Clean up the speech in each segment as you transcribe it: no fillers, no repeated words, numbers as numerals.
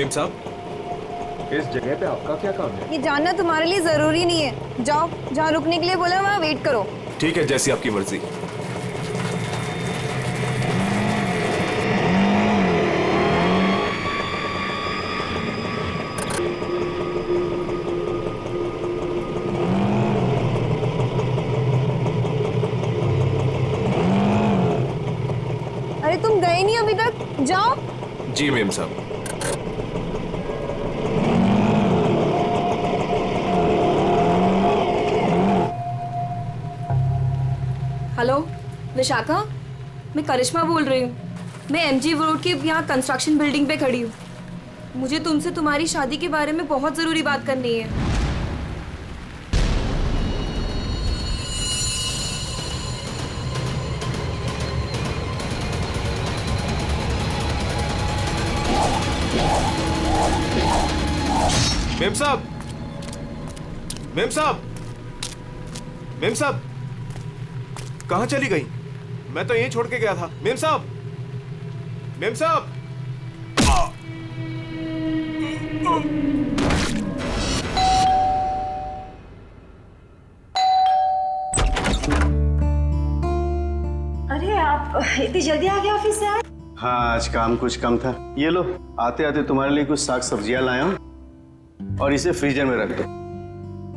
Ma'am साहब, इस जगह पे आपका क्या काम है? ये जानना तुम्हारे लिए जरूरी नहीं है। जाओ, जहाँ रुकने के लिए बोला वहाँ वेट करो। ठीक है, जैसी आपकी मर्जी। अरे तुम गए नहीं अभी तक, जाओ। जी मेम साहब। हेलो विशाखा, मैं करिश्मा बोल रही हूँ। मैं एमजी रोड के यहाँ कंस्ट्रक्शन बिल्डिंग पे खड़ी हूँ। मुझे तुमसे तुम्हारी शादी के बारे में बहुत ज़रूरी बात करनी है। मेम साहब, मेम साहब, मेम साहब, कहाँ चली गई? मैं तो यहीं छोड़ के गया था। मेम साहब, मेम साहब। अरे आप इतनी जल्दी आ गए ऑफिस से? हाँ, आज काम कुछ कम था। ये लो, आते आते तुम्हारे लिए कुछ साग सब्जियां लाया हूँ और इसे फ्रीजर में रख दो।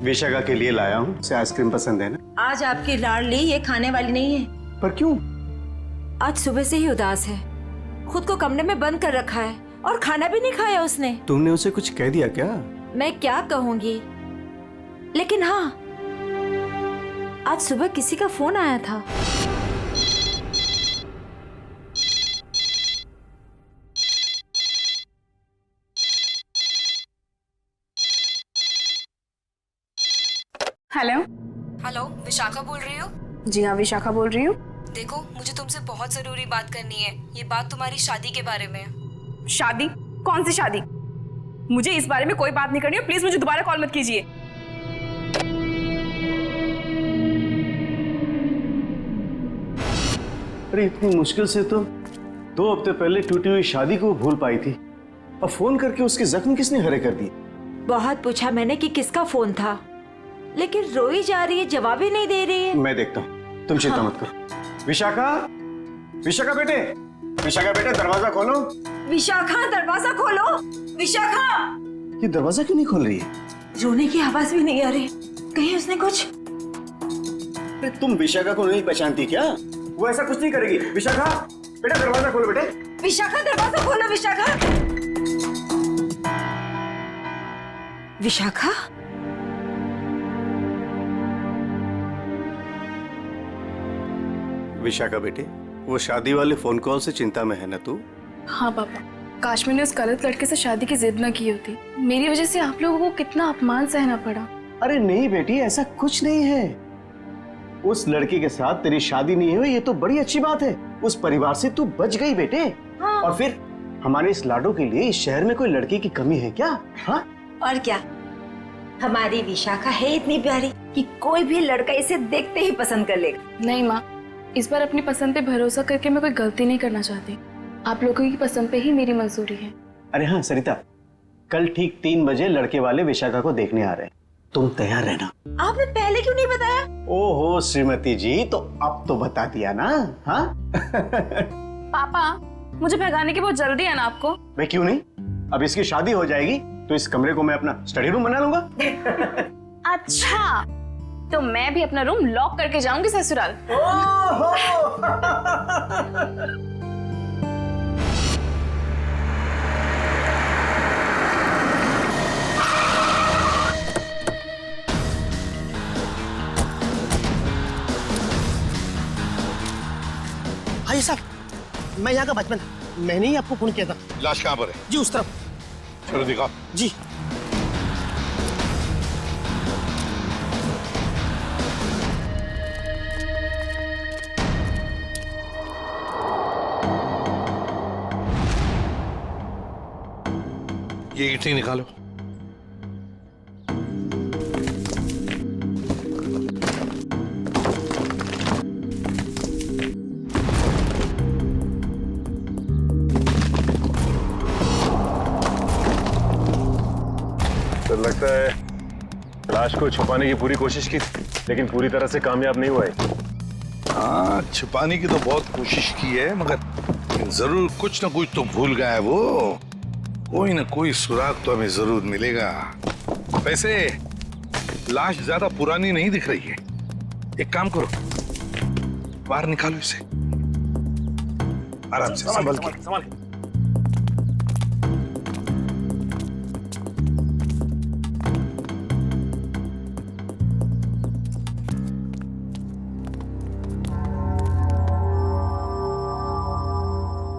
विशाखा के लिए लाया हूँ, उसे आइसक्रीम पसंद है ना? आज आपकी लाडली ये खाने वाली नहीं है। पर क्यों? आज सुबह से ही उदास है, खुद को कमरे में बंद कर रखा है और खाना भी नहीं खाया उसने। तुमने उसे कुछ कह दिया क्या? मैं क्या कहूंगी, लेकिन हाँ, आज सुबह किसी का फोन आया था। हेलो। हेलो, विशाखा बोल रही हो? जी हाँ, विशाखा बोल रही हूँ। देखो, मुझे तुमसे बहुत ज़रूरी बात करनी है। ये बात तुम्हारी शादी के बारे में है। शादी? कौन सी शादी? मुझे इस बारे में कोई बात नहीं करनी है। प्लीज मुझे दोबारा कॉल मत कीजिए। अरे इतनी मुश्किल से तो 2 हफ्ते पहले टूटी हुई शादी को भूल पाई थी, अब फोन करके उसके जख्म किसने हरे कर दिए? बहुत पूछा मैंने कि किसका फोन था, लेकिन रोई जा रही है, जवाब ही नहीं दे रही है। मैं देखता हूँ, तुम चिंता मत करो। विशाखा, विशाखा बेटे, विशाखा बेटे, दरवाजा खोलो। विशाखा, दरवाजा खोलो। विशाखा! ये दरवाजा क्यों नहीं खोल रही है? रोने की आवाज भी नहीं आ रही। कहीं उसने कुछ? अरे तुम विशाखा को नहीं पहचानती क्या? वो ऐसा कुछ नहीं करेगी। विशाखा बेटा, दरवाजा खोलो बेटे। विशाखा, दरवाजा खोलो। विशाखा! विशाखा? विशाखा बेटे, वो शादी वाले फोन कॉल से चिंता में है ना तू? हाँ पापा, काश मैंने उस गलत लड़के से शादी की जिद न की होती। मेरी वजह से आप लोगों को कितना अपमान सहना पड़ा। अरे नहीं बेटी, ऐसा कुछ नहीं है। उस लड़की के साथ तेरी शादी नहीं हुई, ये तो बड़ी अच्छी बात है। उस परिवार से तू बच गई बेटे। हाँ। और फिर हमारे इस लाडो के लिए इस शहर में कोई लड़की की कमी है क्या? हाँ? और क्या, हमारी विशाखा है इतनी प्यारी कि कोई भी लड़का इसे देखते ही पसंद कर लेगा। नहीं माँ, इस बार अपनी पसंद पे भरोसा करके मैं कोई गलती नहीं करना चाहती। आप लोगों की पसंद पे ही मेरी मंजूरी है। अरे हाँ सरिता, कल ठीक 3 बजे लड़के वाले विशाखा को देखने आ रहे हैं, तुम तैयार रहना। आपने पहले क्यों नहीं बताया? ओहो श्रीमती जी, तो अब तो बता दिया ना। हाँ? पापा, मुझे भगाने की बहुत जल्दी है ना आपको? मैं क्यों नहीं, अब इसकी शादी हो जाएगी तो इस कमरे को मैं अपना स्टडी रूम बना लूंगा। अच्छा, तो मैं भी अपना रूम लॉक करके जाऊंगी ससुराल। भाई साहब, मैं यहाँ का बचपन, मैंने ही आपको फोन किया था। लाश कहाँ पर है? जी उस तरफ। चलो दिखाओ। जी। ये ईंटें निकालो। लगता है लाश को छुपाने की पूरी कोशिश की, लेकिन पूरी तरह से कामयाब नहीं हुआ है। हाँ, छुपाने की तो बहुत कोशिश की है, मगर जरूर कुछ ना कुछ तो भूल गया है वो। कोई ना कोई सुराग तो हमें जरूर मिलेगा। वैसे लाश ज्यादा पुरानी नहीं दिख रही है। एक काम करो, बाहर निकालो इसे आराम से, संभल के।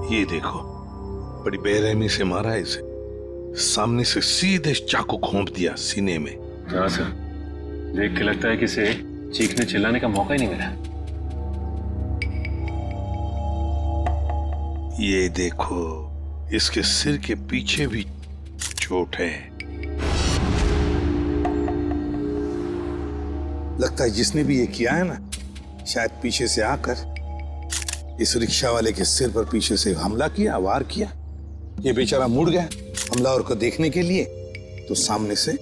ये देखो, बड़ी बेरहमी से मारा है इसे। सामने से सीधे चाकू घोंप दिया सीने में। हाँ सर, देख के लगता है कि इसे चीखने चिल्लाने का मौका ही नहीं मिला। ये देखो, इसके सिर के पीछे भी चोट है। लगता है जिसने भी ये किया है ना, शायद पीछे से आकर इस रिक्शा वाले के सिर पर पीछे से हमला किया, वार किया। ये बेचारा मुड़ गया हमलावर को देखने के लिए, तो सामने से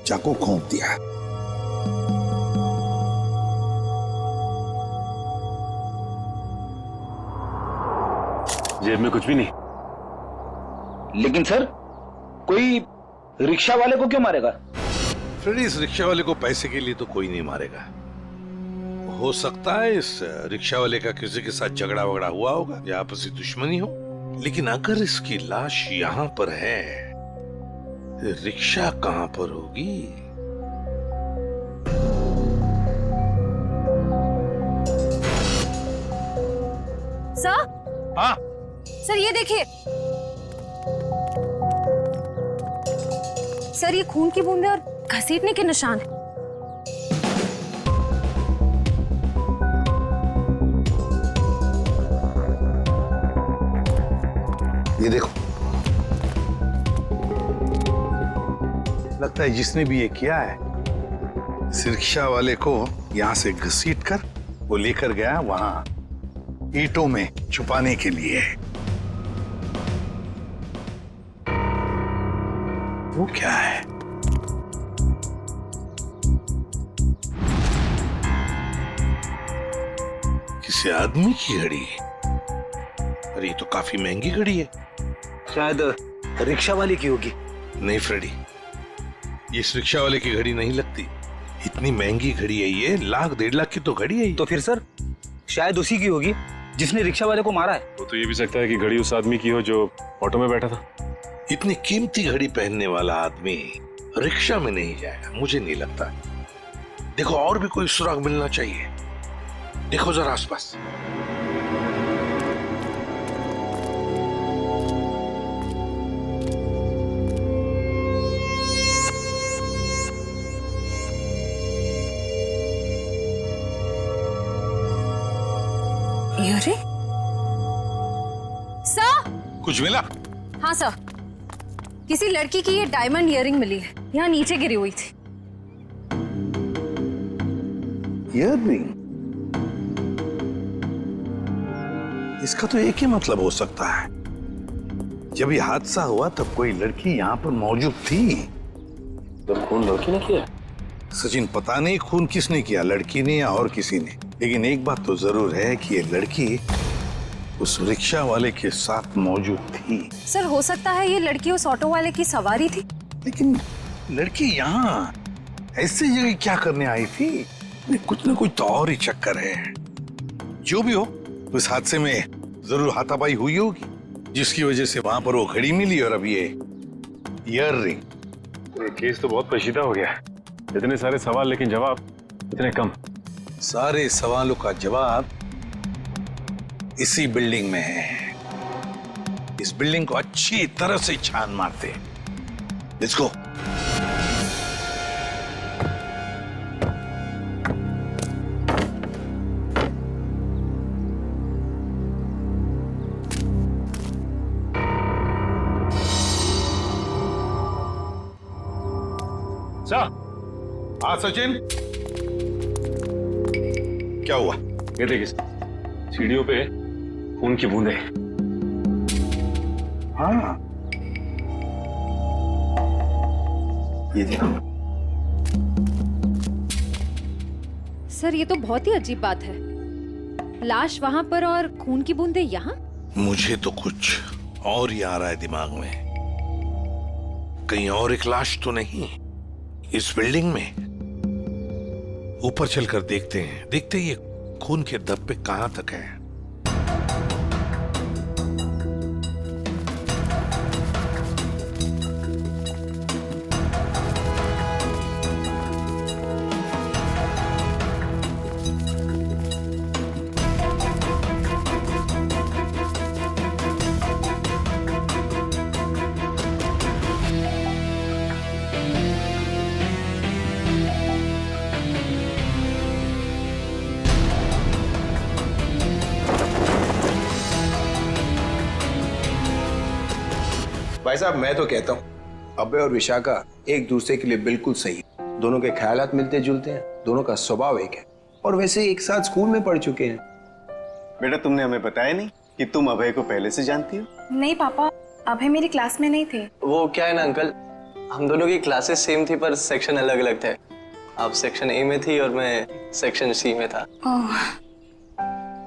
चाकू घोंप दिया। जेब में कुछ भी नहीं। लेकिन सर, कोई रिक्शा वाले को क्यों मारेगा? फ्रेडी, इस रिक्शा वाले को पैसे के लिए तो कोई नहीं मारेगा। हो सकता है इस रिक्शा वाले का किसी के साथ झगड़ा वगड़ा हुआ होगा या आपसी दुश्मनी हो, लेकिन अगर इसकी लाश यहाँ पर है, रिक्शा कहाँ पर होगी? सर, हाँ सर ये देखिए सर, ये खून की बूंदें और घसीटने के निशान हैं। ये देखो, लगता है जिसने भी ये किया है, इस रिक्शा वाले को यहाँ से घसीट कर वो लेकर गया वहां ईंटों में छुपाने के लिए। वो क्या है? किसी आदमी की घड़ी? अरे ये तो काफी महंगी घड़ी है। शायद रिक्शा वाले की होगी। नहीं फ्रेडी, ये इस रिक्शा वाले की घड़ी नहीं लगती। इतनी महंगी घड़ी है ये, 1,00,000-1.5 लाख की तो घड़ी है ये। तो फिर सर, शायद उसी की होगी जिसने रिक्शा वाले को मारा है। वो तो ये भी सकता है कि घड़ी उस आदमी की हो जो ऑटो में बैठा था। इतनी कीमती घड़ी पहनने वाला आदमी रिक्शा में नहीं जाएगा, मुझे नहीं लगता। देखो, और भी कोई सुराग मिलना चाहिए। देखो जरा आसपास। अरे सर, कुछ मिला? हाँ सर, किसी लड़की की ये डायमंड इयररिंग मिली है, यहाँ नीचे गिरी हुई थी। इयररिंग? इसका तो एक ही मतलब हो सकता है, जब ये हादसा हुआ तब कोई लड़की यहाँ पर मौजूद थी। तो खून लड़की ने किया? सचिन, पता नहीं खून किसने किया, लड़की ने या और किसी ने, लेकिन एक बात तो जरूर है कि ये लड़की उस रिक्शा वाले के साथ मौजूद थी। सर, हो सकता है ये लड़की उस ऑटो वाले की सवारी थी। लेकिन लड़की यहाँ ऐसी जगह क्या करने आई थी? कुछ ना कुछ तो और ही चक्कर है। जो भी हो, उस हादसे में जरूर हाथापाई हुई होगी, जिसकी वजह से वहां पर वो घड़ी मिली और अब ये इयररिंग। ये केस तो बहुत पेचीदा हो गया। इतने सारे सवाल लेकिन जवाब इतने कम। सारे सवालों का जवाब इसी बिल्डिंग में है। इस बिल्डिंग को अच्छी तरह से छान मारते। Let's go. हाँ सचिन, क्या हुआ? ये देखिए, सीढ़ियों पे खून की बूंदें। हाँ, ये देखो। सर ये तो बहुत ही अजीब बात है, लाश वहां पर और खून की बूंदें यहाँ। मुझे तो कुछ और ही आ रहा है दिमाग में। कहीं और एक लाश तो नहीं इस बिल्डिंग में? ऊपर चलकर देखते हैं, देखते ये खून के धब्बे कहां तक है। भाई साहब मैं तो कहता हूँ अभय और विशाखा एक दूसरे के लिए बिल्कुल सही है। दोनों के ख्यालात मिलते जुलते हैं, दोनों का स्वभाव एक है और वैसे एक साथ स्कूल में पढ़ चुके हैं। बेटा तुमने हमें बताया नहीं कि तुम अभय को पहले से जानती हो? नहीं पापा, अभय मेरी क्लास में नहीं थे। वो क्या है ना अंकल, हम दोनों की क्लासेस सेम थी पर सेक्शन अलग अलग थे। आप सेक्शन ए में थी और मैं सेक्शन सी में था।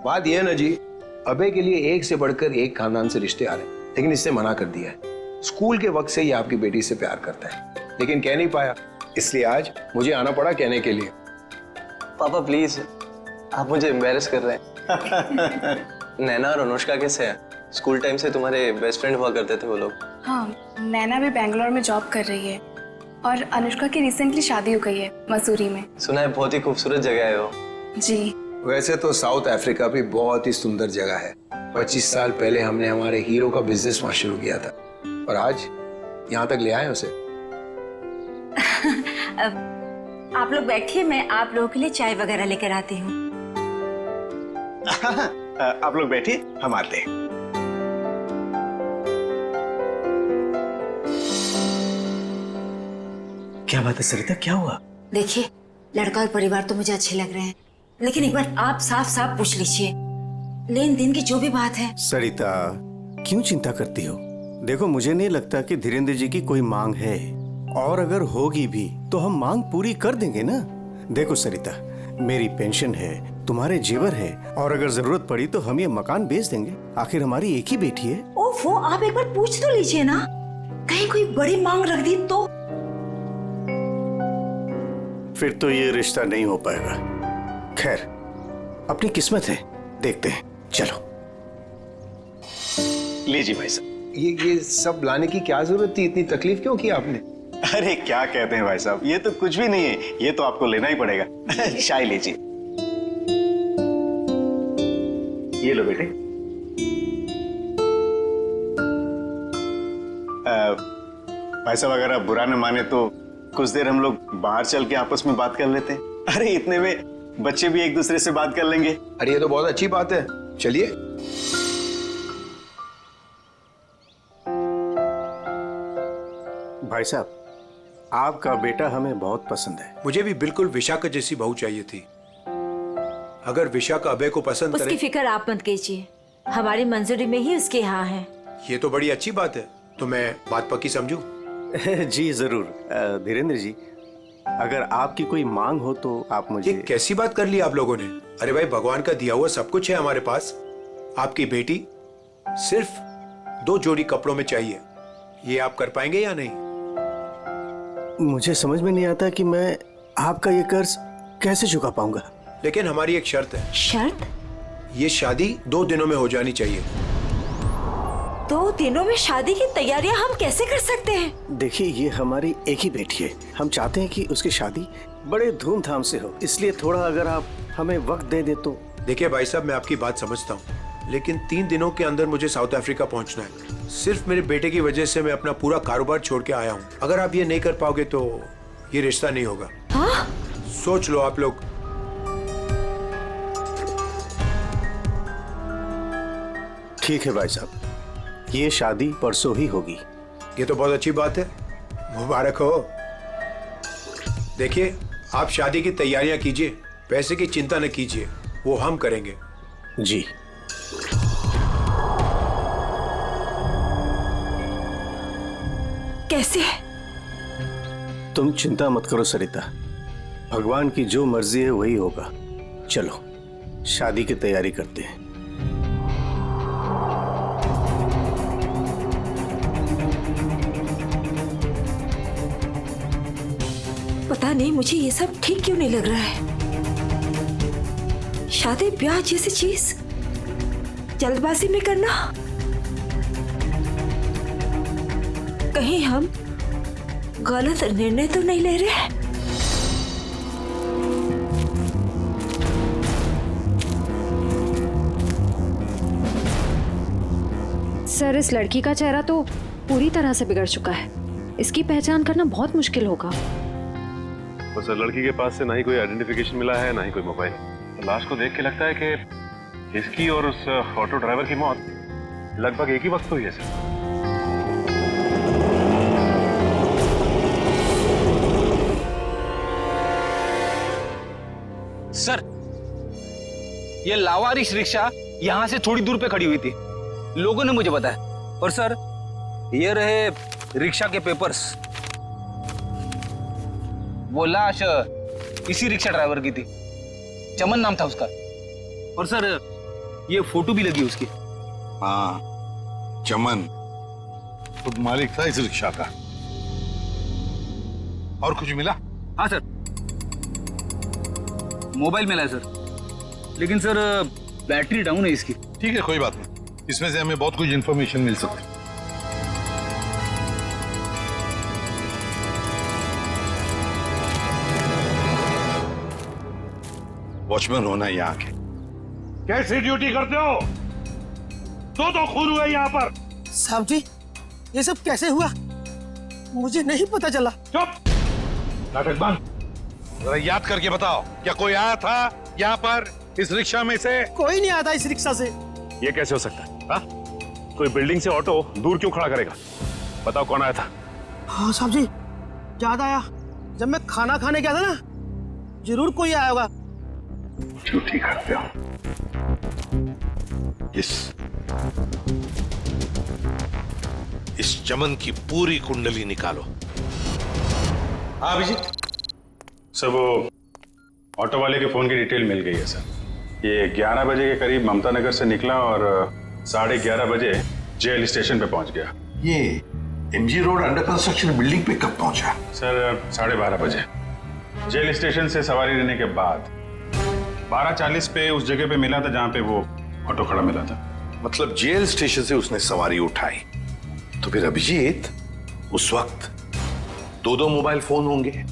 बात यह है ना जी, अभय के लिए एक से बढ़कर एक खानदान से रिश्ते आ रहे हैं, लेकिन इससे मना कर दिया है। स्कूल के वक्त से ही आपकी बेटी से प्यार करता है, लेकिन कह नहीं पाया, इसलिए आज मुझे आना पड़ा कहने के लिए। पापा प्लीज, आप मुझे एम्बैरेस कर रहे हैं। नैना और अनुष्का कैसे हैं? स्कूल टाइम से तुम्हारे बेस्ट फ्रेंड हुआ करते थे वो लोग। हाँ, नैना भी बेंगलोर में जॉब कर रही है और अनुष्का की रिसेंटली शादी हो गई है मसूरी में। सुना है बहुत ही खूबसूरत जगह है वो। जी। वैसे तो साउथ अफ्रीका भी बहुत ही सुंदर जगह है। 25 साल पहले हमने हमारे हीरो का बिजनेस वहां शुरू किया था और आज यहाँ तक ले आए उसे। आप लोग बैठिए, मैं आप लोगों के लिए चाय वगैरह लेकर आती हूँ। आप लोग बैठिए, हम आते हैं। क्या बात है सरिता, क्या हुआ? देखिए, लड़का और परिवार तो मुझे अच्छे लग रहे हैं, लेकिन एक बार आप साफ साफ पूछ लीजिए, लेन देन की जो भी बात है। सरिता क्यों चिंता करती हो? देखो मुझे नहीं लगता कि धीरेन्द्र जी की कोई मांग है, और अगर होगी भी तो हम मांग पूरी कर देंगे ना। देखो सरिता, मेरी पेंशन है, तुम्हारे जेवर है, और अगर जरूरत पड़ी तो हम ये मकान बेच देंगे। आखिर हमारी एक ही बेटी है। ओफो, आप एक बार पूछ तो लीजिए ना, कहीं कोई बड़ी मांग रख दी तो। फिर तो ये रिश्ता नहीं हो पाएगा। खैर, अपनी किस्मत है, देखते हैं। चलो लीजिए भाई साहब। ये सब लाने की क्या जरूरत थी? इतनी तकलीफ क्यों की आपने? अरे क्या कहते हैं भाई साहब, ये तो कुछ भी नहीं है, ये तो आपको लेना ही पड़ेगा। चाय लीजिए। ये लो बेटे। भाई साहब अगर आप बुरा न माने तो कुछ देर हम लोग बाहर चल के आपस में बात कर लेते हैं। अरे इतने में बच्चे भी एक दूसरे से बात कर लेंगे। अरे ये तो बहुत अच्छी बात है, चलिए। भाई साहब, आपका बेटा हमें बहुत पसंद है। मुझे भी बिल्कुल विशाखा जैसी बहू चाहिए थी। अगर विशाखा अभय को पसंद उसकी फिक्र आप मत कीजिए, हमारी मंजूरी में ही उसके यहाँ है। ये तो बड़ी अच्छी बात है, तो मैं बात पक्की समझूं? जी जरूर। धीरेन्द्र जी, अगर आपकी कोई मांग हो तो आप मुझे। ये कैसी बात कर ली आप लोगों ने? अरे भाई, भगवान का दिया हुआ सब कुछ है हमारे पास। आपकी बेटी सिर्फ 2 जोड़ी कपड़ों में चाहिए, ये आप कर पाएंगे या नहीं? मुझे समझ में नहीं आता कि मैं आपका ये कर्ज कैसे चुका पाऊंगा। लेकिन हमारी एक शर्त है। शर्त? ये शादी 2 दिनों में हो जानी चाहिए। 2 दिनों में शादी की तैयारियां हम कैसे कर सकते हैं? देखिए, ये हमारी एक ही बेटी है, हम चाहते हैं कि उसकी शादी बड़े धूमधाम से हो, इसलिए थोड़ा अगर आप हमें वक्त दे दे तो। देखिए भाई साहब, मैं आपकी बात समझता हूँ, लेकिन 3 दिनों के अंदर मुझे साउथ अफ्रीका पहुंचना है। सिर्फ मेरे बेटे की वजह से मैं अपना पूरा कारोबार छोड़ के आया हूँ। अगर आप ये नहीं कर पाओगे तो ये रिश्ता नहीं होगा। हाँ? सोच लो आप लोग। ठीक है भाई साहब, ये शादी परसों ही होगी। ये तो बहुत अच्छी बात है, मुबारक हो। देखिए, आप शादी की तैयारियां कीजिए, पैसे की चिंता न कीजिए, वो हम करेंगे। जी। कैसे? तुम चिंता मत करो सरिता, भगवान की जो मर्जी है वही होगा। चलो शादी की तैयारी करते हैं। पता नहीं मुझे ये सब ठीक क्यों नहीं लग रहा है। शादी ब्याह जैसी चीज जल्दबाजी में करना, कहीं हम गलत निर्णय तो नहीं ले रहे? सर, इस लड़की का चेहरा तो पूरी तरह से बिगड़ चुका है। इसकी पहचान करना बहुत मुश्किल होगा। बस लड़की के पास से ना ही कोई आइडेंटिफिकेशन मिला है, ना ही कोई मोबाइल। तो लाश को देख के लगता है कि इसकी और उस ऑटो ड्राइवर की मौत लगभग एक ही वक्त हुई है सर, ये लावारिश रिक्शा यहाँ से थोड़ी दूर पे खड़ी हुई थी, लोगों ने मुझे बताया। और सर, ये रहे रिक्शा के पेपर्स। वो लाश इसी रिक्शा ड्राइवर की थी, चमन नाम था उसका। और सर, ये फोटो भी लगी उसकी। हाँ, चमन खुद मालिक था इस रिक्शा का। और कुछ मिला? हाँ सर, मोबाइल मिला है सर, लेकिन सर बैटरी डाउन है इसकी। ठीक है, कोई बात नहीं, इसमें से हमें बहुत कुछ इंफॉर्मेशन मिल सकती है। वॉचमैन होना यहाँ के कैसी ड्यूटी करते हो? दो खून हुए यहाँ पर। साहब जी, ये सब कैसे हुआ? मुझे नहीं पता चला। चुप, नाटक बंद। जरा याद करके बताओ, क्या कोई आया था यहाँ पर इस रिक्शा में से? कोई नहीं आया था इस रिक्शा से। ये कैसे हो सकता है? हा? कोई बिल्डिंग से ऑटो दूर क्यों खड़ा करेगा? बताओ कौन आया था? हाँ साहब जी, याद आया, जब मैं खाना खाने गया था ना, जरूर कोई आया होगा। झूठी करते हो। इस चमन की पूरी कुंडली निकालो। हाँ अभिजीत सर, वो ऑटो वाले के फोन की डिटेल मिल गई है सर। ये 11 बजे के करीब ममता नगर से निकला और 11:30 बजे जेएल स्टेशन पे पहुंच गया। ये MG road under construction building पे कब पहुंचा? सर 12:30 बजे। जेल स्टेशन से सवारी लेने के बाद 12:40 पे उस जगह पे मिला था जहां पे वो ऑटो खड़ा मिला था। मतलब जेल स्टेशन से उसने सवारी उठाई, तो फिर अभिजीत उस वक्त दो मोबाइल फोन होंगे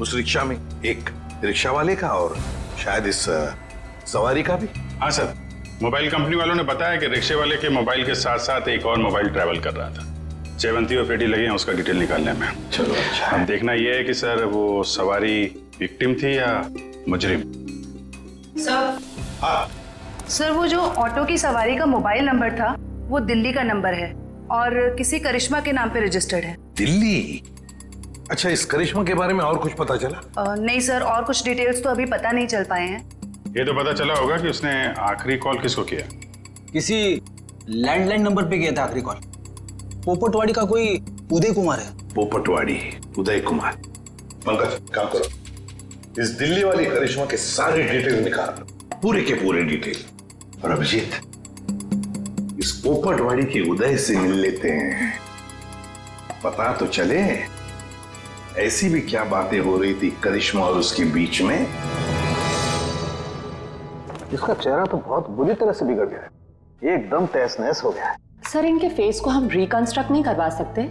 उस रिक्शा में, एक रिक्शा वाले का और शायद इस सवारी का भी। हाँ सर, मोबाइल कंपनी वालों ने बताया कि रिक्शे वाले के मोबाइल के साथ साथ एक और मोबाइल ट्रैवल कर रहा था। जयवंती और पेटी लगे हैं उसका डिटेल निकालने में। चलो अच्छा। अब देखना यह है कि सर वो सवारी विक्टिम थी या मुजरिम। सर, हाँ सर, वो जो ऑटो की सवारी का मोबाइल नंबर था वो दिल्ली का नंबर है और किसी करिश्मा के नाम पे रजिस्टर्ड है। दिल्ली? अच्छा, इस करिश्मा के बारे में और कुछ पता चला? नहीं सर, और कुछ डिटेल्स तो अभी पता नहीं चल पाए हैं। ये तो पता चला होगा कि उसने आखिरी कॉल किसको किया। किसी लैंडलाइन नंबर पे किया था आखिरी कॉल। पोपटवाड़ी का कोई उदय कुमार है। पोपटवाड़ी उदय कुमार। पंकज काम करो, इस दिल्ली वाली करिश्मा के सारे डिटेल निकाल, पूरे के पूरे डिटेल। और अभिजीत, इस पोपटवाड़ी के उदय से मिल लेते हैं, पता तो चले ऐसी भी क्या बातें हो रही थी करिश्मा और उसके बीच में। इसका चेहरा तो बहुत बुरी तरह से बिगड़ गया है, एकदम तहस नहस हो गया है। सर, इनके फेस को हम रिकंस्ट्रक्ट नहीं करवा सकते?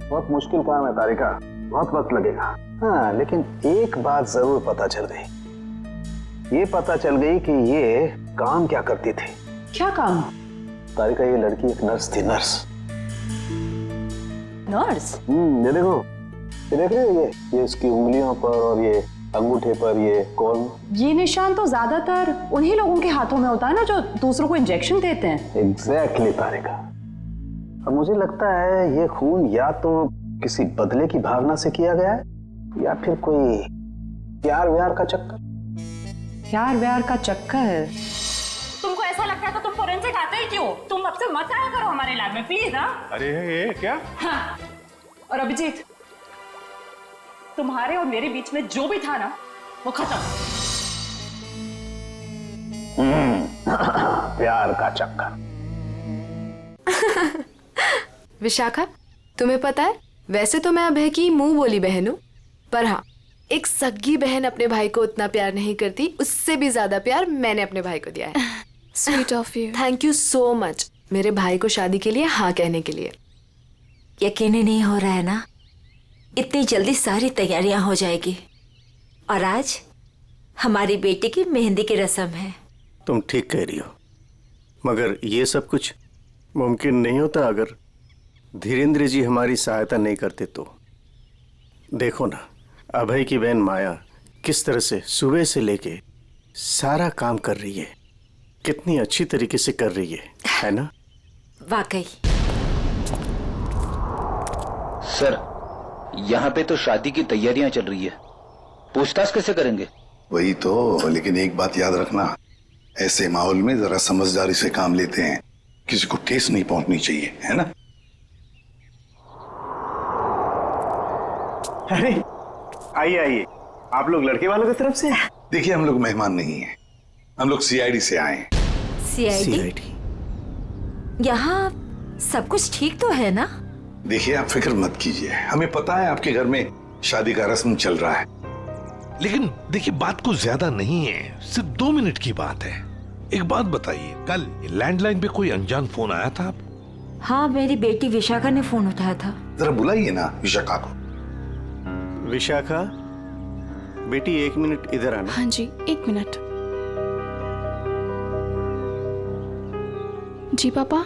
बहुत मुश्किल काम है तारिका, बहुत वक्त लगेगा। हाँ, लेकिन एक बात जरूर पता चल गई। ये पता चल गई कि ये काम क्या करती थी। क्या काम? तारिका, ये लड़की एक नर्स थी। नर्स? ये देखो, ये देख रहे हो, ये इसकी उंगलियों पर और ये अंगूठे पर ये कॉल। ये निशान तो ज्यादातर उन्हीं लोगों के हाथों में होता है ना जो दूसरों को इंजेक्शन देते हैं। एग्जैक्टली तारिका। अब मुझे लगता है ये खून या तो किसी बदले की भावना से किया गया है या फिर कोई प्यार व्यार का चक्कर। प्यार व्यार का चक्कर? तुमको ऐसा लगता है तो तुम फोरेंसिक आते ही क्यों? तुम अब से मत आया करो हमारे लैब में प्लीज। हाँ, अरे ये क्या? हाँ। और अभिजीत, तुम्हारे और मेरे बीच में जो भी था ना वो खत्म। प्यार का चक्कर। विशाखा, तुम्हें पता है वैसे तो मैं अभय की मुंह बोली बहन हूँ, पर हाँ, एक सगी बहन अपने भाई को उतना प्यार नहीं करती, उससे भी ज्यादा प्यार मैंने अपने भाई को दिया है। Sweet of you. Thank you so much मेरे भाई को शादी के लिए हाँ कहने के लिए। यकीन ही नहीं हो रहा है ना, इतनी जल्दी सारी तैयारियां हो जाएगी। और आज हमारी बेटी की मेहंदी की रस्म है। तुम ठीक कह रही हो, मगर ये सब कुछ मुमकिन नहीं होता अगर धीरेन्द्र जी हमारी सहायता नहीं करते तो। देखो ना, अभय की बहन माया किस तरह से सुबह से लेके सारा काम कर रही है, कितनी अच्छी तरीके से कर रही है ना? वाकई। सर, यहाँ पे तो शादी की तैयारियां चल रही है, पूछताछ कैसे करेंगे? वही तो, लेकिन एक बात याद रखना, ऐसे माहौल में जरा समझदारी से काम लेते हैं, किसी को ठेस नहीं पहुंचनी चाहिए, है ना? अरे आइए आइए, आप लोग लड़के वालों की तरफ से? देखिए, हम लोग मेहमान नहीं हैं, हम लोग सीआईडी से आए हैं। सीआईडी? यहाँ सब कुछ ठीक तो है ना? देखिए, आप फिक्र मत कीजिए, हमें पता है आपके घर में शादी का रस्म चल रहा है, लेकिन देखिए बात कुछ ज्यादा नहीं है, सिर्फ 2 मिनट की बात है। एक बात बताइए, कल लैंडलाइन पे कोई अनजान फोन आया था आपको? हाँ, मेरी बेटी विशाखा ने फोन उठाया था। जरा बुलाइए ना विशाखा को। विशाखा बेटी, 1 मिनट इधर आना। हाँ जी, 1 मिनट। जी पापा।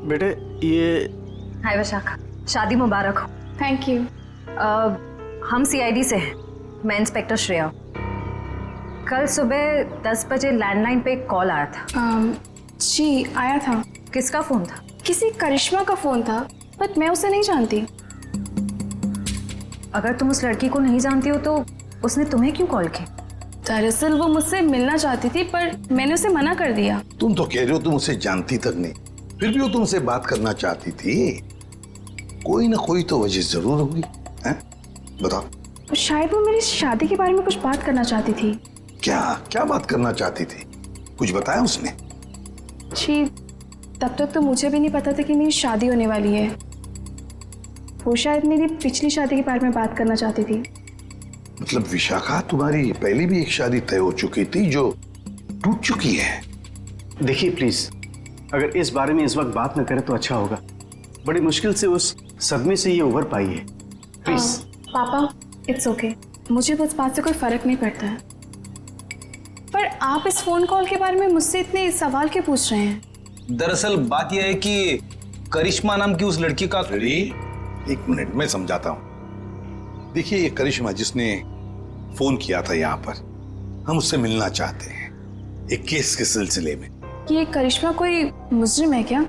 बेटे ये। हाय विशाखा, शादी मुबारक हो। Thank you. हम सीआईडी से हैं, मैं इंस्पेक्टर श्रेया। कल सुबह 10 बजे लैंडलाइन पे एक कॉल आया था। जी आया था। किसका फोन था? किसी करिश्मा का फोन था, बट मैं उसे नहीं जानती। अगर तुम उस लड़की को नहीं जानती हो तो उसने तुम्हें क्यों कॉल की? दरअसल वो मुझसे मिलना चाहती थी, पर मैंने उसे मना कर दिया। तुम तो कह रहे हो तुम उसे जानती तक नहीं, फिर भी वो तुमसे बात करना चाहती थी। कोई ना कोई तो वजह जरूर होगी, हैं? बताओ। शायद वो मेरी शादी के बारे में कुछ बात करना चाहती थी। क्या क्या बात करना चाहती थी? कुछ बताया उसने? जी, तब तक तो मुझे भी नहीं पता था कि मेरी शादी होने वाली है। वो शायद मेरी पिछली शादी के बारे में बात करना चाहती थी। मतलब विशाखा, तुम्हारी पहले भी एक शादी तय हो चुकी थी जो टूट चुकी है। देखिए प्लीज, अगर इस बारे में इस वक्त बात न करें तो अच्छा होगा। बड़ी मुश्किल से उस सदमे से ये उभर पाई है। प्लीज। पापा, इट्स ओके, मुझे उस बात से कोई फर्क नहीं पड़ता है। पर आप इस फोन कॉल के बारे में मुझसे इतने सवाल क्यों पूछ रहे हैं? दरअसल बात यह है कि करिश्मा नाम की उस लड़की का। एक मिनट, मैं समझाता हूँ। देखिए, ये करिश्मा जिसने फोन किया था यहाँ पर, हम उससे मिलना चाहते हैं एक केस के सिलसिले में। ये करिश्मा कोई मुजरिम है क्या?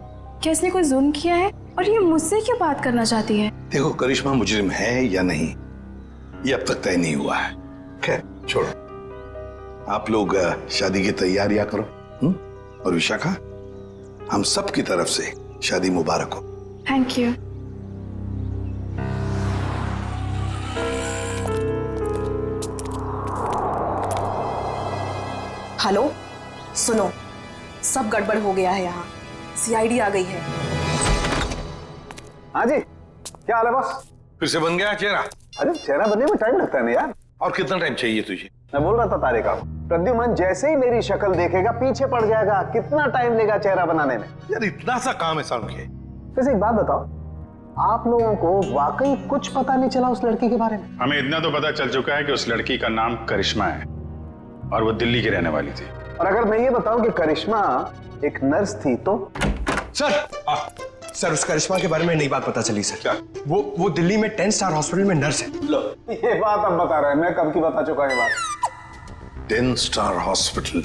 क्या इसने कोई जुल्म किया है और ये मुझसे क्यों बात करना चाहती है? देखो, करिश्मा मुजरिम है या नहीं ये अब तक तय नहीं हुआ है। खैर छोड़ो, आप लोग शादी की तैयारियां करो। और विशाखा, हम सब की तरफ से शादी मुबारक हो। Thank you. हेलो, सुनो, सब गड़बड़ हो गया है यहाँ। सीआईडी आ गई है। हाँ जी, क्या हाल है बॉस? फिर से बन गया चेहरा? अरे चेहरा बनने में टाइम लगता है ना यार। और कितना टाइम चाहिए तुझे? मैं बोल रहा था तारे का, प्रद्युमन जैसे ही मेरी शक्ल देखेगा पीछे पड़ जाएगा। कितना टाइम लेगा चेहरा बनाने में? यार इतना सा काम है साउंड के। वैसे एक बात बताओ, आप लोगों को वाकई कुछ पता नहीं चला उस लड़की के बारे में? हमें इतना तो पता चल चुका है कि उस लड़की का नाम करिश्मा है और वो दिल्ली की रहने वाली थी। और अगर मैं ये बताऊं कि करिश्मा एक नर्स थी तो? सर, उस करिश्मा के बारे में नई बात पता चली सर। क्या? वो दिल्ली में 10 स्टार हॉस्पिटल में नर्स है। लो, ये बात अब बता रहे हैं, मैं कब की बता चुका ये बात। 10 स्टार हॉस्पिटल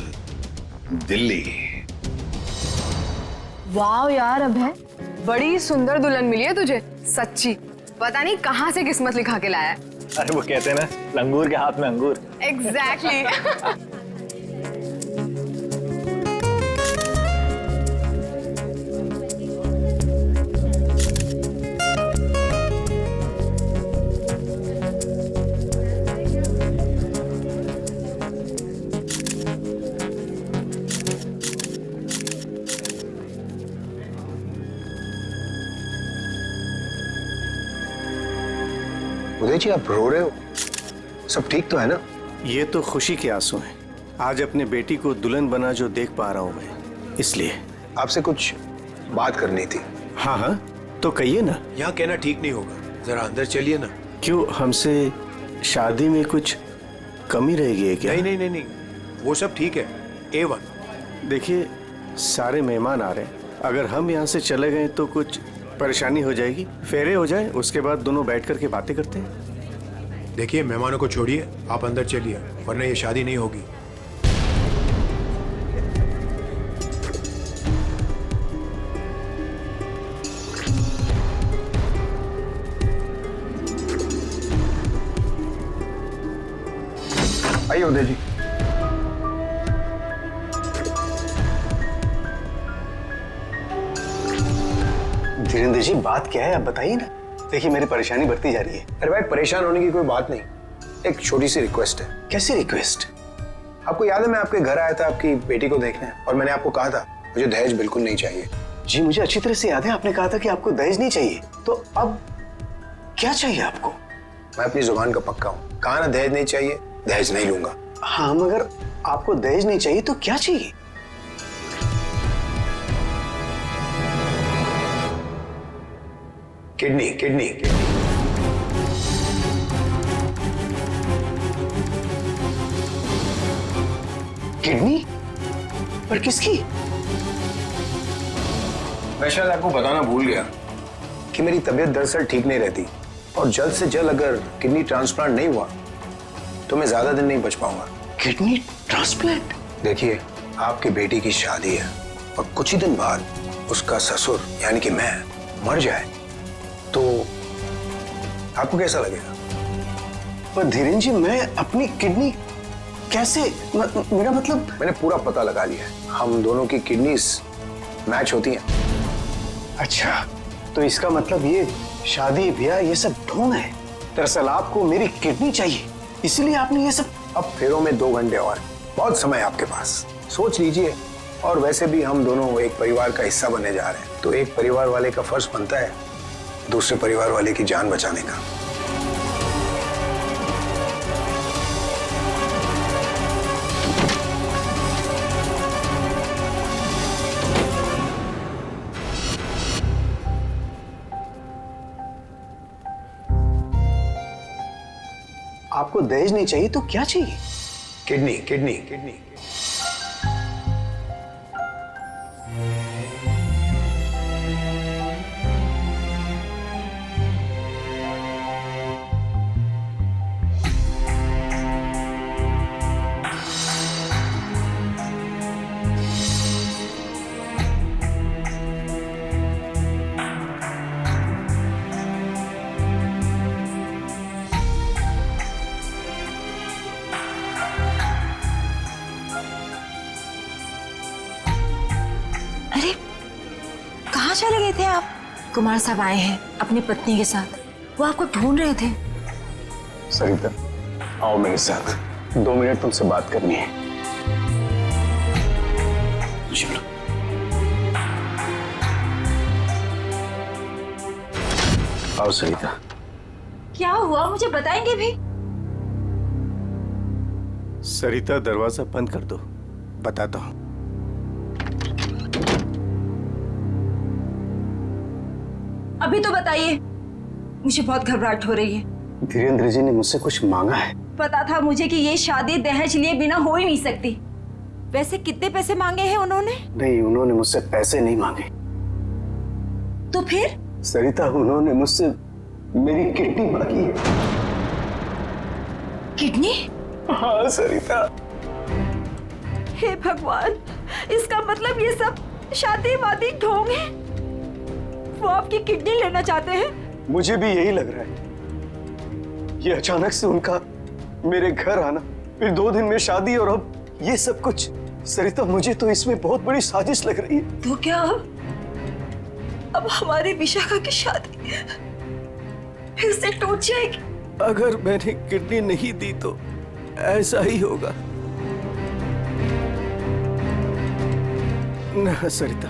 दिल्ली। वाह यार अभय, बड़ी सुंदर दुल्हन मिली है तुझे, सच्ची। पता नहीं कहाँ से किस्मत लिखा के लाया है। अरे वो कहते हैं ना, लंगूर के हाथ में अंगूर। एग्जैक्टली। उदय जी आप रो रहे हो? सब ठीक तो है ना? ये तो खुशी के आंसू हैं। आज अपने बेटी को दुल्हन बना जो देख पा रहा हूं मैं, इसलिए। आपसे कुछ बात करनी थी। हाँ हाँ, तो कहिए ना। यहाँ कहना ठीक नहीं होगा, जरा अंदर चलिए ना। क्यों, हमसे शादी में कुछ कमी रहेगी है क्या? नहीं नहीं नहीं नहीं, वो सब ठीक है, A1। देखिए, सारे मेहमान आ रहे हैं, अगर हम यहाँ से चले गए तो कुछ परेशानी हो जाएगी। फेरे हो जाए, उसके बाद दोनों बैठ करके बातें करते हैं। देखिए, मेहमानों को छोड़िए, आप अंदर चलिए, वरना ये शादी नहीं होगी। आइए उदय जी। धीरेन्द्र जी, बात क्या है आप बताइए ना। देखिए, मेरी परेशानी बढ़ती जा रही है। अरे भाई, परेशान होने की कोई बात नहीं, एक छोटी सी रिक्वेस्ट है। कैसी रिक्वेस्ट? आपको याद है मैं आपके घर आया था आपकी बेटी को देखने, और मैंने आपको कहा था मुझे दहेज बिल्कुल नहीं चाहिए। जी मुझे अच्छी तरह से याद है, आपने कहा था कि आपको दहेज नहीं चाहिए। तो अब क्या चाहिए आपको? मैं अपनी जुबान का पक्का हूँ, कहा ना दहेज नहीं चाहिए, दहेज नहीं लूंगा। हाँ, मगर आपको दहेज नहीं चाहिए तो क्या चाहिए? Kidney kidney kidney. किडनी? पर किसकी? मैं शायद आपको बताना भूल गया कि मेरी तबीयत दरअसल ठीक नहीं रहती, और जल्द से जल्द अगर किडनी ट्रांसप्लांट नहीं हुआ तो मैं ज्यादा दिन नहीं बच पाऊंगा। Kidney transplant? देखिए, आपकी बेटी की शादी है और कुछ ही दिन बाद उसका ससुर यानी कि मैं मर जाए तो आपको कैसा लगेगा? पर धीरेन्द्र जी, मैं अपनी किडनी कैसे, मेरा मतलब। मैंने पूरा पता लगा लिया है, हम दोनों की किडनीज मैच होती हैं। अच्छा, तो इसका मतलब ये शादी ब्याह ये सब ढोंग है। दरअसल आपको मेरी किडनी चाहिए, इसलिए आपने ये सब। अब फेरों में 2 घंटे और, बहुत समय आपके पास, सोच लीजिए। और वैसे भी हम दोनों एक परिवार का हिस्सा बनने जा रहे हैं, तो एक परिवार वाले का फर्ज बनता है दूसरे परिवार वाले की जान बचाने का। आपको दहेज नहीं चाहिए तो क्या चाहिए? Kidney kidney kidney. चले गए थे आप? कुमार साहब आए हैं अपनी पत्नी के साथ, वो आपको ढूंढ रहे थे। सरिता, आओ मेरे साथ, 2 मिनट तुमसे बात करनी है। चलो। आओ सरिता। क्या हुआ, मुझे बताएंगे भी? सरिता, दरवाजा बंद कर दो, बताता हूं। अभी तो बताइए, मुझे बहुत घबराहट हो रही है। धीरेन्द्र जी ने मुझसे कुछ मांगा है। पता था मुझे कि ये शादी दहेज लिए बिना हो ही नहीं सकती। वैसे कितने पैसे मांगे हैं उन्होंने? नहीं, उन्होंने मुझसे पैसे नहीं मांगे। तो फिर? सरिता, उन्होंने मुझसे मेरी किडनी मांगी है। किडनी? हाँ सरिता। हे भगवान, इसका मतलब ये सब शादी वादी ढोंग है। वो आपकी किडनी लेना चाहते हैं? मुझे भी यही लग रहा है। ये अचानक से उनका मेरे घर आना, फिर 2 दिन में शादी, और अब ये सब कुछ। सरिता, मुझे तो इसमें बहुत बड़ी साजिश लग रही है। तो क्या अब हमारी विशाखा की शादी फिर से टूट जाएगी? अगर मैंने किडनी नहीं दी तो ऐसा ही होगा। ना सरिता,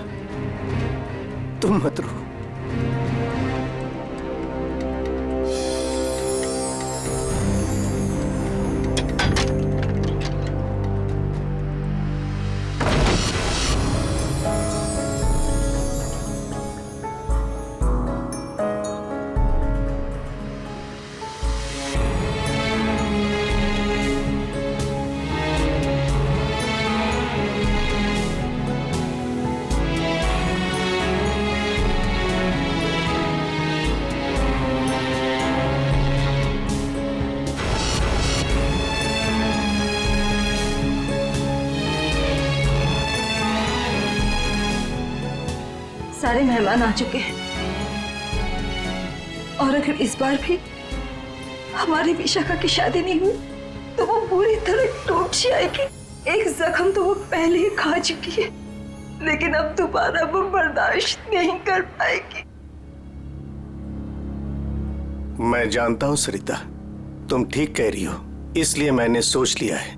तुम मत रो। सारे मेहमान आ चुके हैं और अगर इस बार भी हमारी विशाखा की शादी नहीं हुई तो वो पूरी तरह टूट जाएगी। एक जख्म तो वो पहले ही खा चुकी है, लेकिन अब दोबारा वो बर्दाश्त नहीं कर पाएगी। मैं जानता हूं सरिता, तुम ठीक कह रही हो, इसलिए मैंने सोच लिया है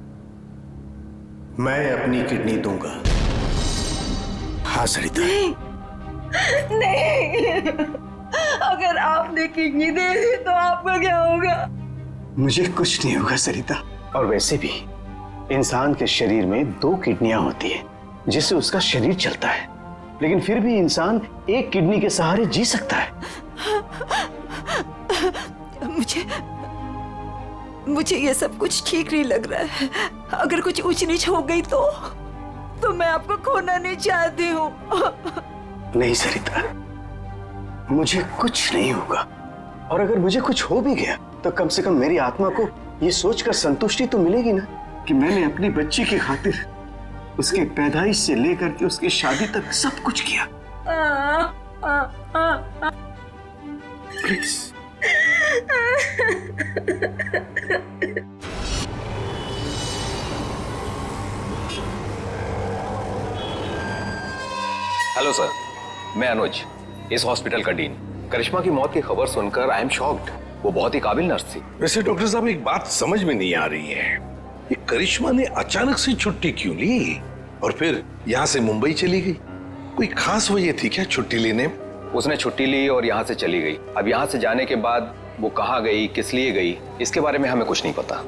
मैं अपनी किडनी दूंगा। हाँ सरिता। नहीं, अगर आपने किडनी दे दी तो आपका क्या होगा? मुझे कुछ नहीं होगा सरिता। और वैसे भी इंसान के शरीर में 2 किडनियां होती है जिससे उसका शरीर चलता है, लेकिन फिर भी इंसान एक किडनी के सहारे जी सकता है। मुझे ये सब कुछ ठीक नहीं लग रहा है। अगर कुछ ऊंच नीच हो गई तो मैं आपको खोना नहीं चाहती हूँ। नहीं सरिता, मुझे कुछ नहीं होगा, और अगर मुझे कुछ हो भी गया तो कम से कम मेरी आत्मा को ये सोचकर संतुष्टि तो मिलेगी ना कि मैंने अपनी बच्ची की खातिर उसके पैदाइश से लेकर के उसकी शादी तक सब कुछ किया। प्लीज। हेलो सर, मैं अनुज, इस हॉस्पिटल का डीन। करिश्मा की मौत की खबर सुनकर आई एम शॉक्ड। वो बहुत ही काबिल नर्स थी। वैसे डॉक्टर साहब, एक बात समझ में नहीं आ रही है, ये करिश्मा ने अचानक से छुट्टी क्यों ली और फिर यहाँ से मुंबई चली गई? कोई खास वजह थी क्या छुट्टी लेने? उसने छुट्टी ली और यहाँ से चली गई। अब यहाँ से जाने के बाद वो कहाँ गई, किस लिए गई, इसके बारे में हमें कुछ नहीं पता।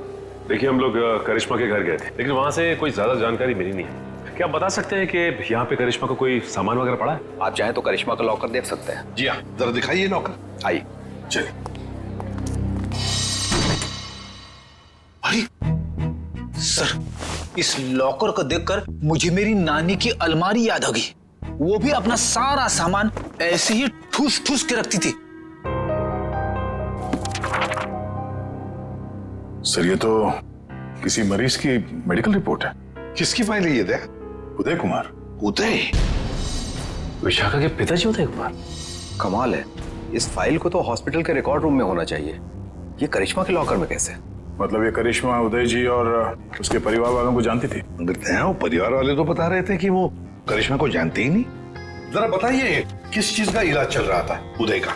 देखिए, हम लोग करिश्मा के घर गए थे, लेकिन वहां से कोई ज्यादा जानकारी मिली नहीं है। क्या आप बता सकते हैं कि यहाँ पे करिश्मा को कोई सामान वगैरह पड़ा है? आप चाहें तो करिश्मा का लॉकर देख सकते हैं। जी हाँ, जरा दिखाइए लॉकर। आइए। चलिए। अरे सर, इस लॉकर को देखकर मुझे मेरी नानी की अलमारी याद आ गई। वो भी अपना सारा सामान ऐसे ही ठूस ठूस के रखती थी। सर, ये तो किसी मरीज की मेडिकल रिपोर्ट है। किसकी फाइल है ये? दे उदय कुमार। उदय? विशाखा के पिताजी उदय कुमार? कमाल है, इस फाइल को तो हॉस्पिटल के रिकॉर्ड रूम में होना चाहिए। ये करिश्मा के लॉकर में कैसे? मतलब ये करिश्मा उदय जी और उसके परिवार वालों को जानती थी? वो परिवार वाले तो बता रहे थे कि वो करिश्मा को जानते ही नहीं। जरा बताइए, किस चीज का इलाज चल रहा था उदय का?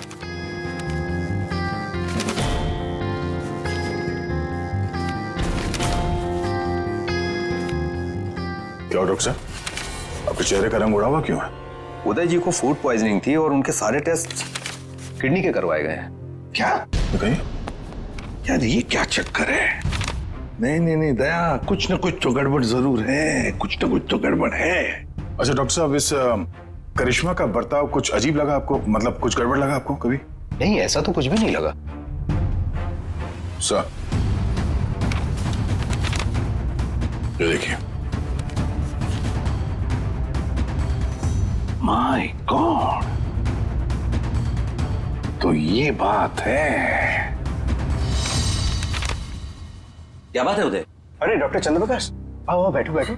क्या डॉक्टर साहब, आपके चेहरे का रंग उड़ा हुआ क्यों है? उदय जी को फूड पॉइजनिंग थी और उनके सारे टेस्ट किडनी के करवाए गए हैं। क्या? यार ये क्या चक्कर है? नहीं दया, कुछ न कुछ तो गड़बड़ जरूर है, कुछ न कुछ तो गड़बड़ है। अच्छा डॉक्टर साहब, इस करिश्मा का बर्ताव कुछ अजीब लगा आपको? मतलब कुछ गड़बड़ लगा आपको कभी? नहीं, ऐसा तो कुछ भी नहीं लगा। सर, ये देखिए। माय गॉड, तो ये बात है। क्या बात है उदय? अरे डॉक्टर चंद्रप्रकाश, आओ बैठो बैठो।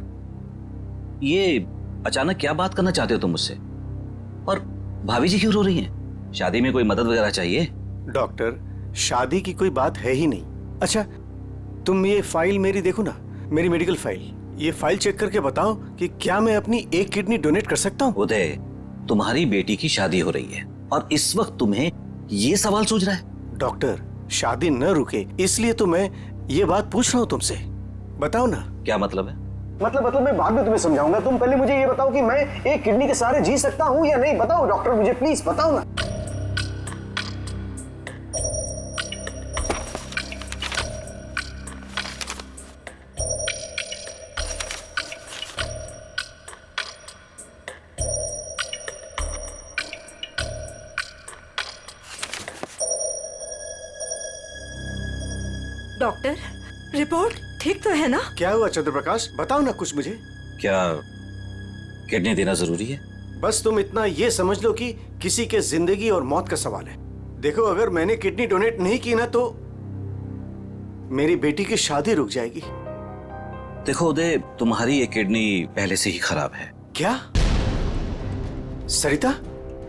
ये अचानक क्या बात करना चाहते हो तुम मुझसे? और भाभी जी क्यों रो रही हैं? शादी में कोई मदद वगैरह चाहिए? डॉक्टर, शादी की कोई बात है ही नहीं। अच्छा, तुम ये फाइल मेरी देखो ना, मेरी मेडिकल फाइल। ये फाइल चेक करके बताओ कि क्या मैं अपनी एक किडनी डोनेट कर सकता हूँ? उदय, तुम्हारी बेटी की शादी हो रही है और इस वक्त तुम्हें ये सवाल सोच रहा है? डॉक्टर, शादी न रुके इसलिए तो मैं ये बात पूछ रहा हूँ तुमसे। बताओ ना। क्या मतलब है? मतलब मैं बाद में तुम्हें समझाऊंगा। तुम पहले मुझे ये बताओ कि मैं एक किडनी के सहारे जी सकता हूँ या नहीं। बताओ डॉक्टर, मुझे प्लीज बताओ ना। डॉक्टर, रिपोर्ट ठीक तो है ना? क्या हुआ चंद्रप्रकाश, बताओ ना कुछ मुझे। क्या किडनी देना जरूरी है? बस तुम इतना ये समझ लो कि किसी के जिंदगी और मौत का सवाल है। देखो, अगर मैंने किडनी डोनेट नहीं की ना तो मेरी बेटी की शादी रुक जाएगी। देखो उदय, तुम्हारी ये किडनी पहले से ही खराब है। क्या? सरिता,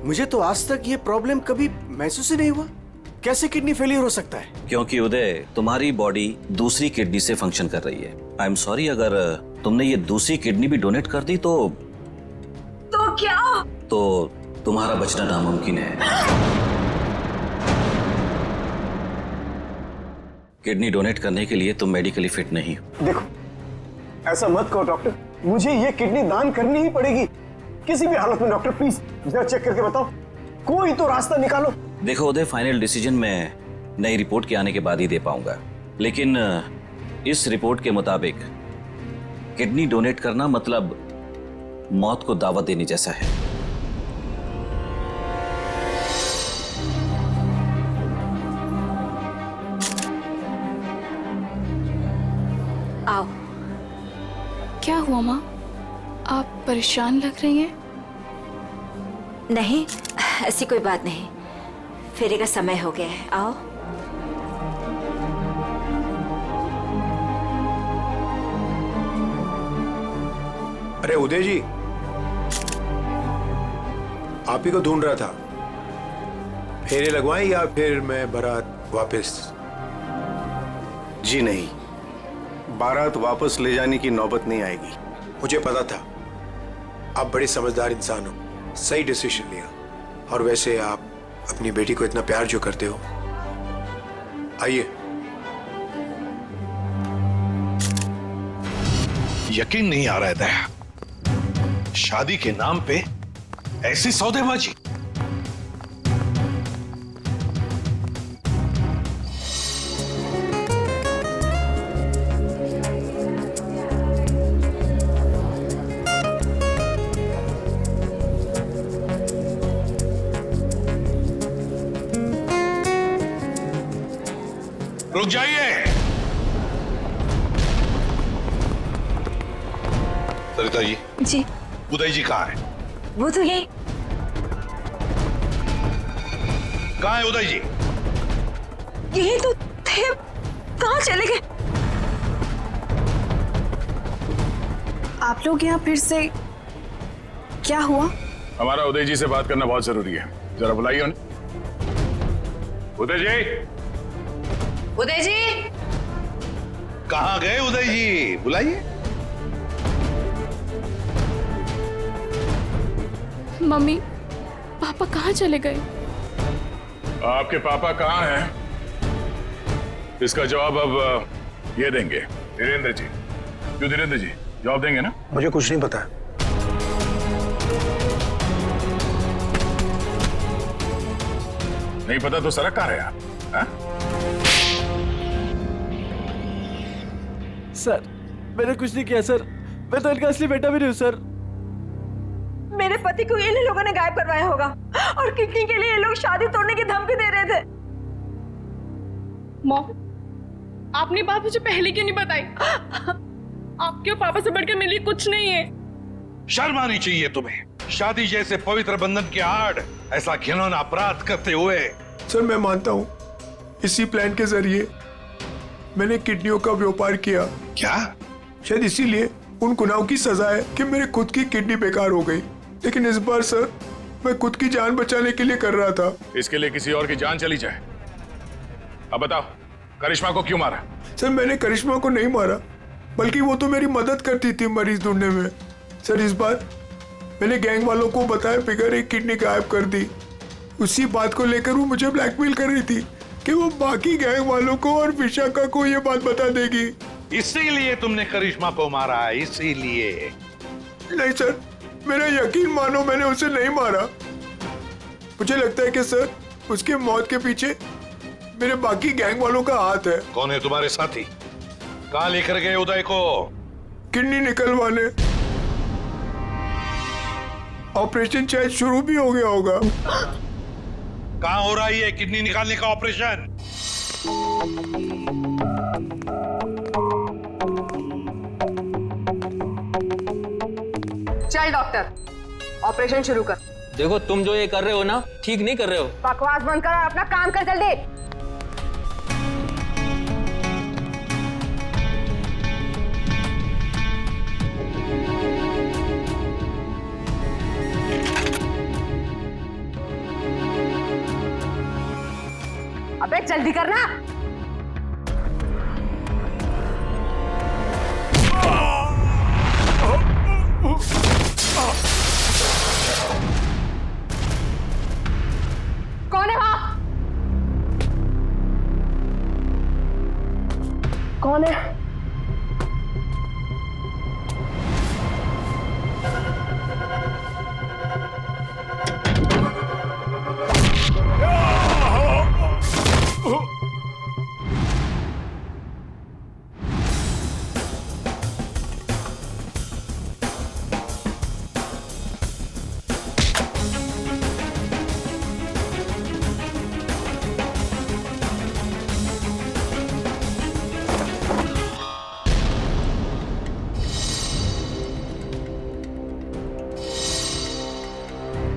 मुझे तो आज तक ये प्रॉब्लम कभी महसूस ही नहीं हुआ। कैसे किडनी फेलियर हो सकता है? क्योंकि उदय, तुम्हारी बॉडी दूसरी किडनी से फंक्शन कर रही है। आई एम सॉरी, अगर तुमने ये दूसरी किडनी भी डोनेट कर दी तो क्या? तो तुम्हारा बचना नामुमकिन है। किडनी डोनेट करने के लिए तुम मेडिकली फिट नहीं हो। देखो, ऐसा मत कहो डॉक्टर, मुझे ये किडनी दान करनी ही पड़ेगी किसी भी हालत में। डॉक्टर प्लीज जरा चेक करके बताओ, कोई तो रास्ता निकालो। देखो उदय, फाइनल डिसीजन मैं नई रिपोर्ट के आने के बाद ही दे पाऊंगा, लेकिन इस रिपोर्ट के मुताबिक किडनी डोनेट करना मतलब मौत को दावत देने जैसा है। आओ। क्या हुआ माँ? आप परेशान लग रही हैं। नहीं, ऐसी कोई बात नहीं। फेरे का समय हो गया है, आओ। अरे उदय जी, आप ही को ढूंढ रहा था। फेरे लगवाएं या फिर मैं बारात वापस? जी नहीं, बारात वापस ले जाने की नौबत नहीं आएगी। मुझे पता था आप बड़े समझदार इंसान हो, सही डिसीजन लिया। और वैसे आप अपनी बेटी को इतना प्यार जो करते हो, आइए। यकीन नहीं आ रहा है दया, शादी के नाम पे ऐसी सौदेबाजी। रुक जाइए। सरिता जी। जी। उदय जी कहाँ है? वो तो यही। कहाँ है उदय जी? यही तो थे, कहाँ चले गए? आप लोग यहाँ फिर से, क्या हुआ? हमारा उदय जी से बात करना बहुत जरूरी है, जरा बुलाइए उन्हें। उदय जी। उदय जी। कहाँ गए उदय जी? बुलाइए। मम्मी, पापा कहाँ चले गए? आपके पापा कहाँ हैं? इसका जवाब अब ये देंगे धीरेन्द्र जी। क्यों धीरेन्द्र जी, जवाब देंगे ना? मुझे कुछ नहीं पता। नहीं पता तो सड़क कहाँ रहे आप? हाँ? सर, मैंने कुछ नहीं किया सर, मैं तो इनका असली बेटा भी नहीं हूँ सर। मेरे पति को इन लोगों ने गायब करवाया होगा और किडनी के लिए ये लोग शादी तोड़ने की धमकी दे रहे थे। मॉम, आपने बात मुझे पहले क्यों नहीं बताई? आपके और पापा से बढ़कर मेरे लिए कुछ नहीं है। शर्म आनी चाहिए तुम्हें, शादी जैसे पवित्र बंधन के आड़ ऐसा घिनौना अपराध करते हुए। सर मैं मानता हूँ, इसी प्लान के जरिए मैंने किडनियों का व्यापार किया। क्या? शायद इसीलिए उन गुनाहों की सजा है कि मेरी खुद की किडनी बेकार हो गई। लेकिन इस बार सर, मैं खुद की जान बचाने के लिए कर रहा था। इसके लिए किसी और की जान चली जाए। अब बताओ, करिश्मा को क्यों मारा? सर मैंने करिश्मा को नहीं मारा, बल्कि वो तो मेरी मदद करती थी मरीज ढूंढने में। सर इस बार मैंने गैंग वालों को बताया फिगर एक किडनी गायब कर दी। उसी बात को लेकर वो मुझे ब्लैकमेल कर रही थी कि वो बाकी गैंग वालों को और विशाखा को ये बात बता देगी। इसीलिए तुमने करिश्मा को मारा? इसीलिए? नहीं सर, मेरा यकीन मानो, मैंने उसे नहीं मारा। मुझे लगता है कि सर उसके मौत के पीछे मेरे बाकी गैंग वालों का हाथ है। कौन है तुम्हारे साथी? कहाँ लेकर गए उदय को? किडनी निकलवाने। ऑपरेशन शायद शुरू भी हो गया होगा। कहाँ हो रहा है ये किडनी निकालने का ऑपरेशन? चल डॉक्टर, ऑपरेशन शुरू कर। देखो, तुम जो ये कर रहे हो ना, ठीक नहीं कर रहे हो। बकवास बंद कर और अपना काम कर जल्दी। जल्दी करना। कौन है वहां? कौन है?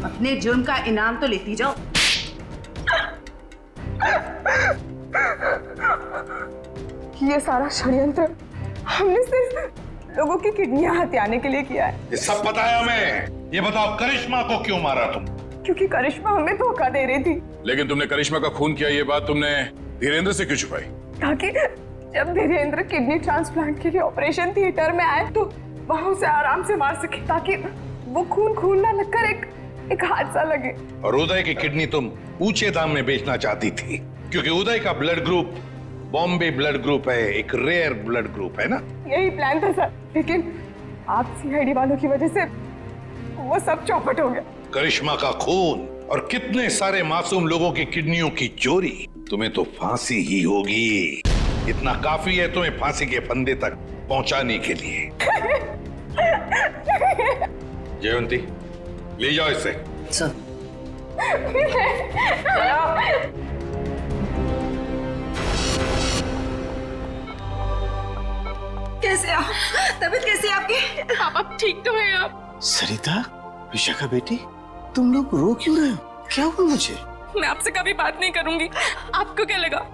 अपने जुर्म का इनाम तो लेती जाओ। ये सारा षड्यंत्र हमने सिर्फ लोगों की किडनियां हथियाने के लिए किया है। ये सब पता है हमें। ये बताओ करिश्मा को क्यों मारा तुम? क्योंकि करिश्मा हमें धोखा दे रही थी। लेकिन तुमने करिश्मा का खून किया, ये बात तुमने धीरेन्द्र से क्यों छुपाई? ताकि जब धीरेन्द्र किडनी ट्रांसप्लांट के लिए ऑपरेशन थिएटर में आए तो वहां उसे आराम से मार सके, ताकि वो खून ना लगकर एक हादसा लगे। और उदय की किडनी तुम ऊंचे दाम में बेचना चाहती थी, क्योंकि उदय का blood group Bombay blood group है, एक रेयर ब्लड ग्रुप है ना? यही प्लान था सर, लेकिन आप सीआईडी वालों की वजह से वो सब चौपट हो गया। करिश्मा का खून और कितने सारे मासूम लोगों की किडनियों की चोरी, तुम्हें तो फांसी ही होगी। इतना काफी है तुम्हें फांसी के फंदे तक पहुंचाने के लिए। जयवंती, ले जाओ इसे। सर। कैसे आप? तबीयत कैसी है आपकी? पापा ठीक तो है आप? सरिता, विशाखा बेटी, तुम लोग रो क्यों रहे हो? क्या हुआ मुझे? मैं आपसे कभी बात नहीं करूंगी। आपको क्या लगा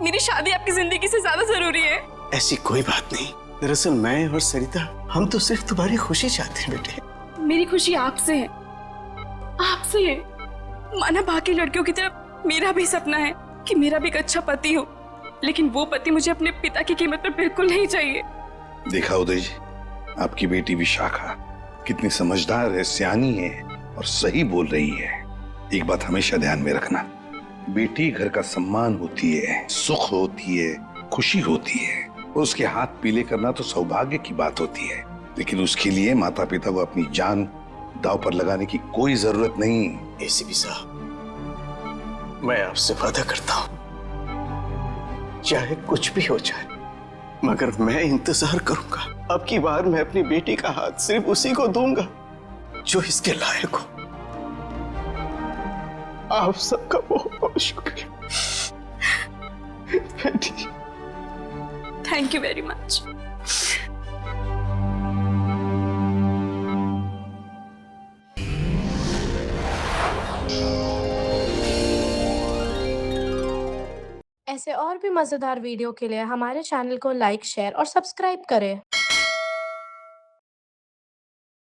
मेरी शादी आपकी जिंदगी से ज्यादा जरूरी है? ऐसी कोई बात नहीं। दरअसल मैं और सरिता, हम तो सिर्फ तुम्हारी खुशी चाहते हैं बेटे। मेरी खुशी आपसे है, आपसे है। माना बाकी लड़कियों की तरह मेरा भी सपना है कि मेरा भी एक अच्छा पति हो, लेकिन वो पति मुझे अपने पिता की कीमत पर बिल्कुल नहीं चाहिए। देखा उदय जी, आपकी बेटी विशाखा कितनी समझदार है, सियानी है और सही बोल रही है। एक बात हमेशा ध्यान में रखना, बेटी घर का सम्मान होती है, सुख होती है, खुशी होती है। उसके हाथ पीले करना तो सौभाग्य की बात होती है, लेकिन उसके लिए माता पिता को अपनी जान दांव पर लगाने की कोई जरूरत नहीं। एसीपी साहब, मैं आपसे वादा करता हूं, चाहे कुछ भी हो जाए, मगर मैं इंतजार करूंगा। अब की बार मैं अपनी बेटी का हाथ सिर्फ उसी को दूंगा जो इसके लायक हो। आप सबका बहुत बहुत शुक्रिया बेटी। Thank you very much. ऐसे और भी मजेदार वीडियो के लिए हमारे चैनल को लाइक, शेयर और सब्सक्राइब करें।